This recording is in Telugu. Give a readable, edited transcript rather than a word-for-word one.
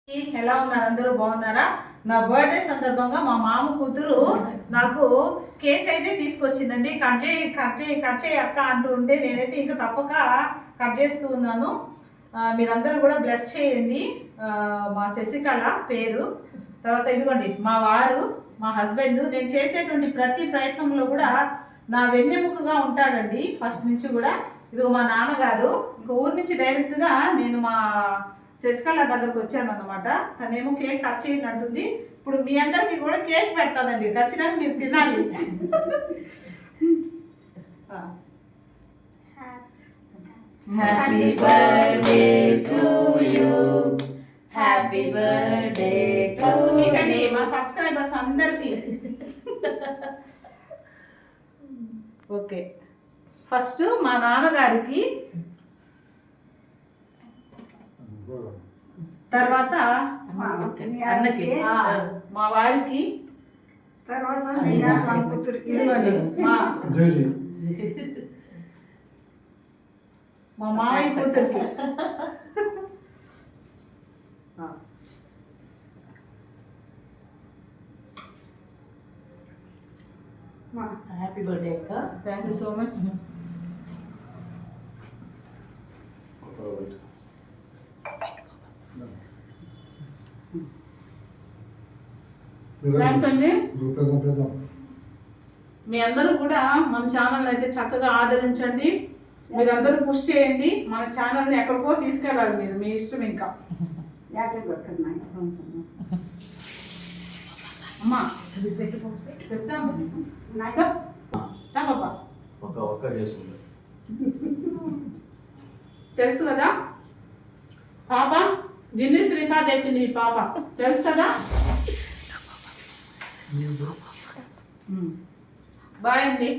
ఎలా ఉన్నారు? అందరూ బాగున్నారా? నా బర్త్డే సందర్భంగా మా మామ కూతురు నాకు కేక్ అయితే తీసుకొచ్చిందండి. కట్ చేయి కట్ చేయి కట్ చేయి అక్క అంటూ ఉంటే నేనైతే ఇంకా తప్పక కట్ చేస్తూ ఉన్నాను. మీరందరూ కూడా బ్లెస్ చేయండి. మా శశికళ పేరు. తర్వాత ఇదిగోండి మా వారు, మా హస్బెండ్. నేను చేసేటువంటి ప్రతి ప్రయత్నంలో కూడా నా వెన్నెముకగా ఉంటాడండి ఫస్ట్ నుంచి కూడా. ఇదిగో మా నాన్నగారు. ఇంక ఊరి నుంచి డైరెక్ట్గా నేను మా శశికళ దగ్గరకు వచ్చాను అనమాట. తనేమో కేక్ కట్ చేయండి అంటుంది. ఇప్పుడు మీ అందరికి కూడా కేక్ పెడతానండి, ఖచ్చితంగా మీరు తినాలి. Happy birthday to you, happy birthday to మీకండి, మా సబ్స్క్రైబర్స్ అందరికి. ఓకే, ఫస్ట్ మా నాన్నగారికి, తర్వాత అన్నకి, మా వారికి, తర్వాత మా మామయ్య కూతురికి, హ్యాపీ బర్త్డే అక్క. Thank you so much. Thanks అండి. మీ అందరూ కూడా మన ఛానల్ అయితే చక్కగా ఆదరించండి. మీరందరూ పుష్ చేయండి. మన ఛానల్ని ఎక్కడికో తీసుకెళ్ళాలి మీరు, మీ ఇష్టం. ఇంకా అమ్మా తెలుసు కదా పాప, గిన్నీస్ రికార్డ్ అయిపోయింది ఈ పాప, తెలుసు కదా. బాయ్ అండి.